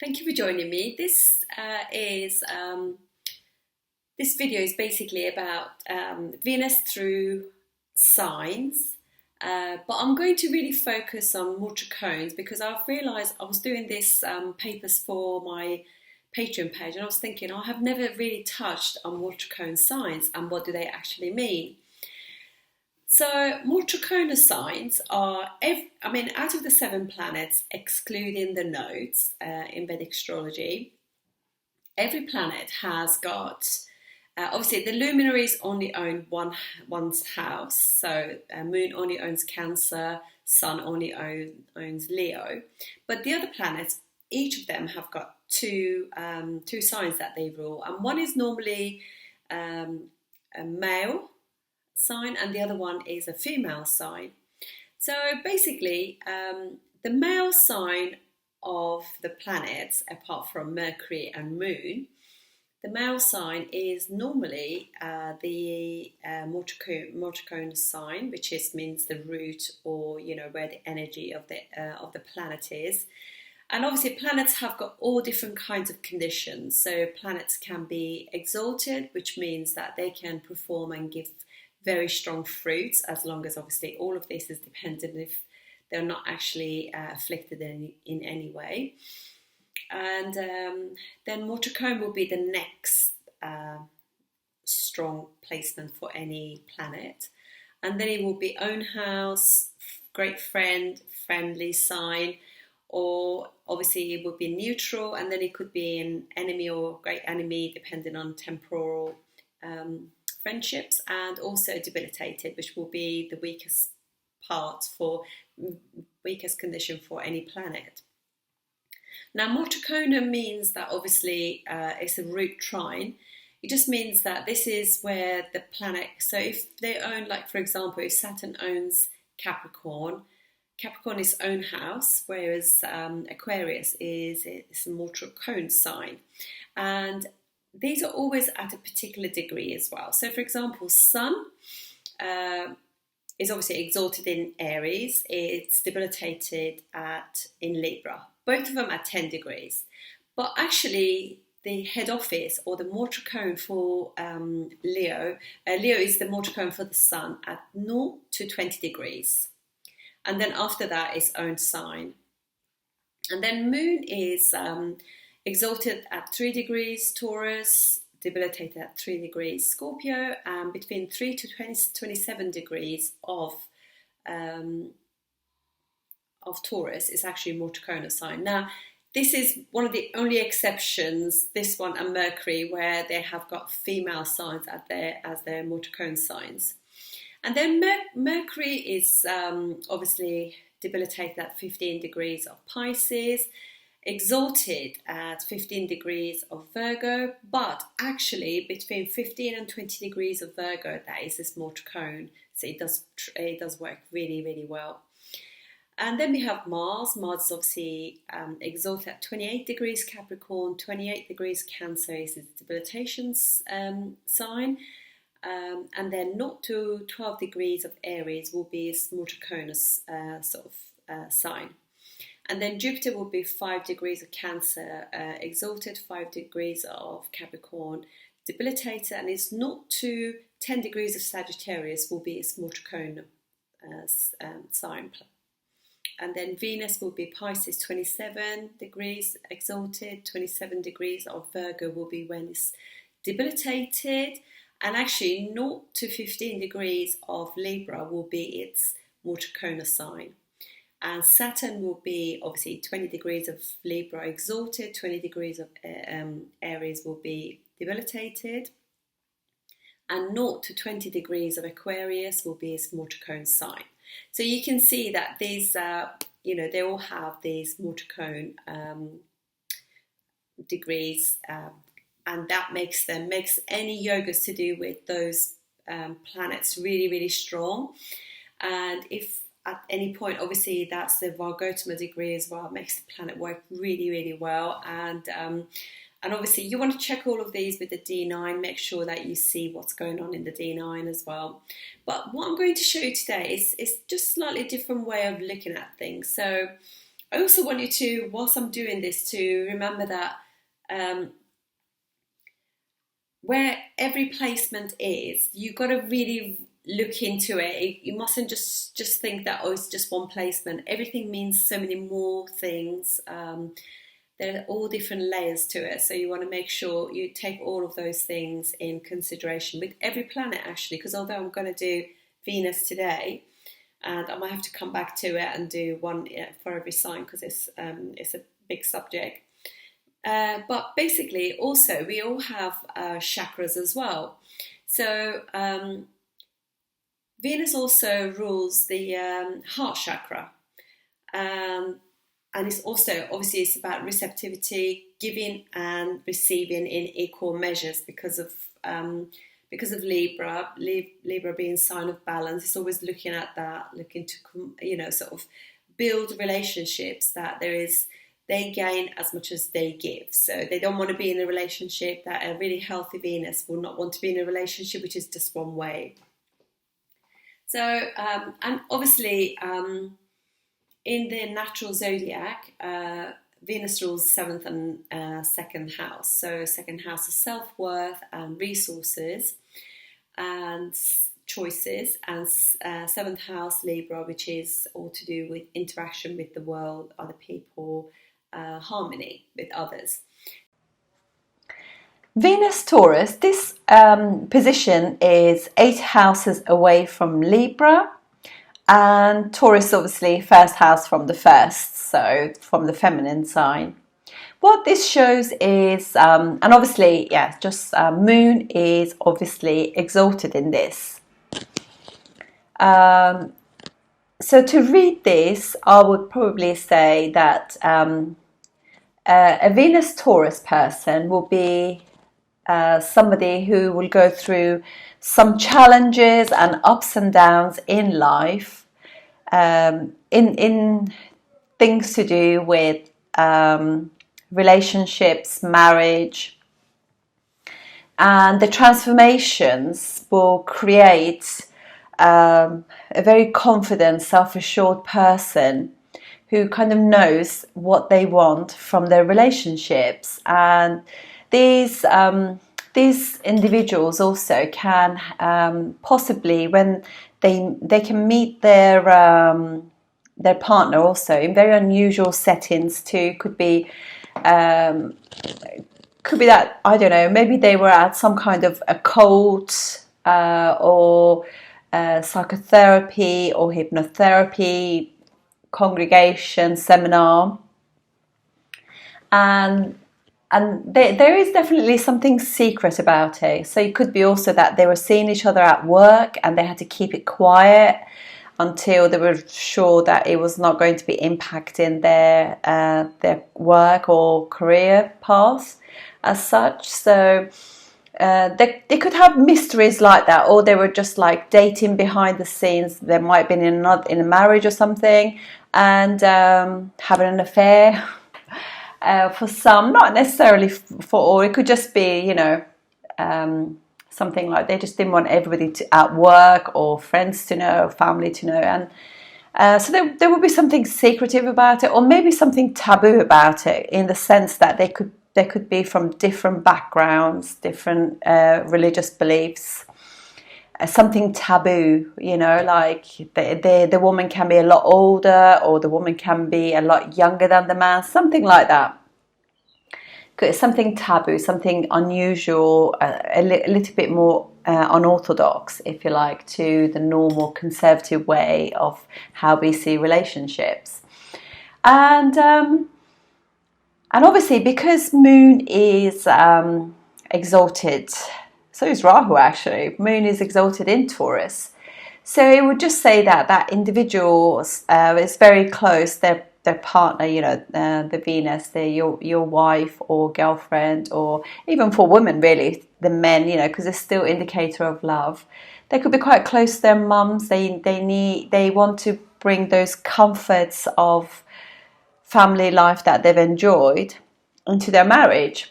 Thank you for joining me. This video is basically about Venus through signs, but I'm going to really focus on Mooltrikonas because I've realised I was doing this papers for my Patreon page, and I was thinking I have never really touched on Mooltrikona signs and what do they actually mean. So Mooltrikona signs are, out of the 7 planets, excluding the nodes in Vedic astrology, every planet has got, obviously the luminaries only own one's house, so Moon only owns Cancer, Sun only owns Leo, but the other planets, each of them have got two signs that they rule, and one is normally a male sign and the other one is a female sign. So basically the male sign of the planets, apart from Mercury and Moon, the male sign is normally the Mooltrikona sign, which means the root, or where the energy of the planet is. And obviously planets have got all different kinds of conditions. So planets can be exalted, which means that they can perform and give very strong fruits, as long as obviously all of this is dependent if they're not actually afflicted in any way. And then Mooltrikona will be the next strong placement for any planet. And then it will be own house, great friend, friendly sign, or obviously it would be neutral, and then it could be an enemy or great enemy, depending on temporal friendships, and also debilitated, which will be the weakest condition for any planet. Now Mooltrikona means that obviously it's a root trine. It just means that this is where the planet, so if they own, like for example, if Saturn owns Capricorn is own house, whereas Aquarius is a Mooltrikona sign, and these are always at a particular degree as well. So for example, Sun is obviously exalted in Aries, it's debilitated in Libra, both of them at 10 degrees. But actually the head office, or the Mooltrikona for Leo is the Mooltrikona for the Sun at 0 to 20 degrees. And then after that is own sign. And then Moon is exalted at 3 degrees Taurus, debilitated at 3 degrees Scorpio, and between 3 to 27 degrees of Taurus is actually Mooltrikona sign. Now, this is one of the only exceptions, this one and Mercury, where they have got female signs as their Mooltrikona signs. And then Mercury is obviously debilitated at 15 degrees of Pisces, exalted at 15 degrees of Virgo, but actually between 15 and 20 degrees of Virgo, that is this Mooltrikona. So it does work really, really well. And then we have Mars. Mars is obviously exalted at 28 degrees Capricorn, 28 degrees Cancer is its debilitation sign. And then 0 to 12 degrees of Aries will be its Mooltrikona's sign. And then Jupiter will be 5 degrees of Cancer, exalted, 5 degrees of Capricorn, debilitated, and its 0 to 10 degrees of Sagittarius will be its Mooltrikona sign. And then Venus will be Pisces, 27 degrees exalted, 27 degrees of Virgo will be when it's debilitated, and actually 0 to 15 degrees of Libra will be its Mooltrikona sign. And Saturn will be obviously 20 degrees of Libra exalted, 20 degrees of Aries will be debilitated, and 0 to 20 degrees of Aquarius will be its Mooltrikona sign. So you can see that these, they all have these Mooltrikona degrees, and that makes any yogas to do with those planets really, really strong. And if at any point, obviously that's the Vargotama degree as well, it makes the planet work really, really well. And obviously you want to check all of these with the D9, make sure that you see what's going on in the D9 as well. But what I'm going to show you today is just a slightly different way of looking at things. So I also want you to, whilst I'm doing this, to remember that where every placement is, you've got to really look into it. You mustn't just think that, oh, it's just one placement. Everything means so many more things. There are all different layers to it, so you want to make sure you take all of those things in consideration with every planet, actually, because although I'm going to do Venus today, and I might have to come back to it and do one for every sign, because it's a big subject. But basically, also, we all have chakras as well. So Venus also rules the heart chakra. And it's also, obviously, it's about receptivity, giving and receiving in equal measures because of Libra. Libra being sign of balance, it's always looking at that, looking to, sort of build relationships that they gain as much as they give. So they don't want to be in a relationship, that a really healthy Venus will not want to be in a relationship which is just one way. So, and obviously, in the natural zodiac, Venus rules 7th and 2nd house. So 2nd house is self-worth and resources and choices, and 7th house Libra, which is all to do with interaction with the world, other people, harmony with others. Venus Taurus, this position is 8 houses away from Libra. And Taurus, obviously, 1st house from the 1st, so from the feminine sign. What this shows is, and obviously, Moon is obviously exalted in this. So to read this, I would probably say that a Venus Taurus person will be somebody who will go through some challenges and ups and downs in life, in things to do with relationships, marriage, and the transformations will create a very confident, self-assured person who kind of knows what they want from their relationships. And these individuals also can possibly, when they can meet their partner also in very unusual settings too. Could be that, I don't know, maybe they were at some kind of a cult or psychotherapy or hypnotherapy congregation seminar, and there is definitely something secret about it. So it could be also that they were seeing each other at work and they had to keep it quiet until they were sure that it was not going to be impacting their work or career path as such. So they could have mysteries like that, or they were just like dating behind the scenes. They might have been in a marriage or something and having an affair. For some, not necessarily for all. It could just be, something like they just didn't want everybody at work or friends to know, or family to know. And so there would be something secretive about it, or maybe something taboo about it, in the sense that they could be from different backgrounds, different religious beliefs. Something taboo, like the woman can be a lot older, or the woman can be a lot younger than the man, something like that. Something taboo, something unusual, a little bit more unorthodox, if you like, to the normal conservative way of how we see relationships. And obviously, because Moon is exalted, so is Rahu actually. Moon is exalted in Taurus. So it would just say that individual is very close, their partner, the Venus, your wife or girlfriend, or even for women, really, the men, because it's still indicator of love. They could be quite close to their mums. They want to bring those comforts of family life that they've enjoyed into their marriage.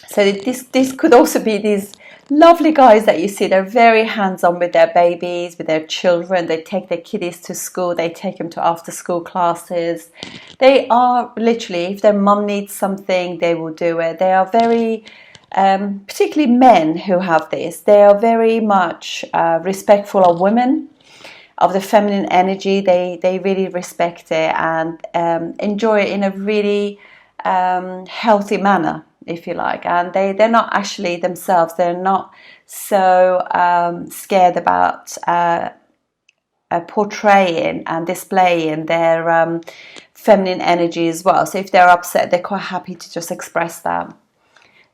So this could also be these lovely guys that you see. They're very hands-on with their babies, with their children. They take their kiddies to school. They take them to after-school classes. They are literally, if their mum needs something, they will do it. They are very, particularly men who have this, they are very much respectful of women, of the feminine energy. They really respect it and enjoy it in a really healthy manner, if you like. And they're not actually themselves, they're not so scared about portraying and displaying their feminine energy as well. So if they're upset, they're quite happy to just express that.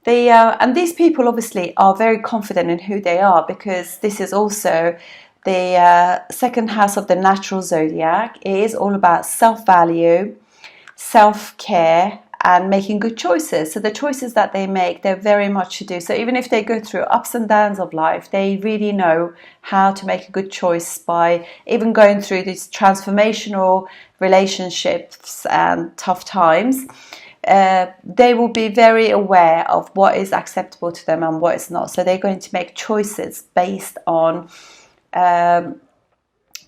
And these people obviously are very confident in who they are, because this is also the second house of the natural zodiac. It is all about self-value, self-care, and making good choices. So the choices that they make, they're very much to do. So even if they go through ups and downs of life, they really know how to make a good choice by even going through these transformational relationships and tough times. They will be very aware of what is acceptable to them and what is not. So they're going to make choices based on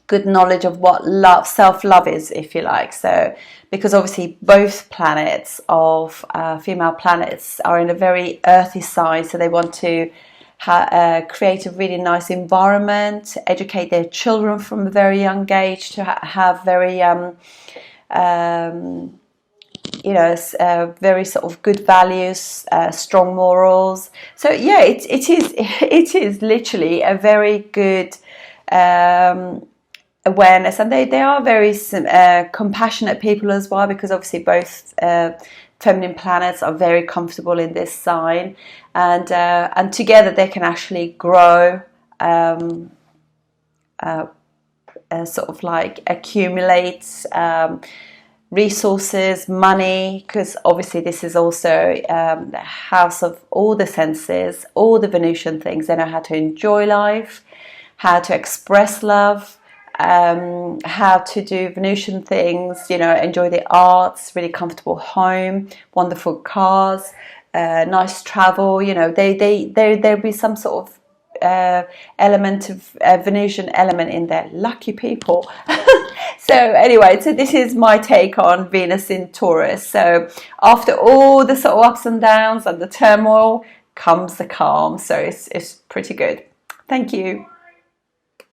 good knowledge of what self-love is, if you like. So because obviously both planets of female planets are in a very earthy sign, so they want to create a really nice environment, educate their children from a very young age to have very very sort of good values, strong morals. So yeah, it is literally a very good awareness, and they are very compassionate people as well, because obviously both feminine planets are very comfortable in this sign, and together they can actually grow, sort of like accumulate resources, money, because obviously this is also the house of all the senses, all the Venusian things. They know how to enjoy life, how to express love, how to do Venusian things, enjoy the arts, really comfortable home, wonderful cars, nice travel. There'll be some sort of element of Venusian element in there. Lucky people. So anyway, so this is my take on Venus in Taurus. So after all the sort of ups and downs and the turmoil comes the calm. So it's pretty good. Thank you.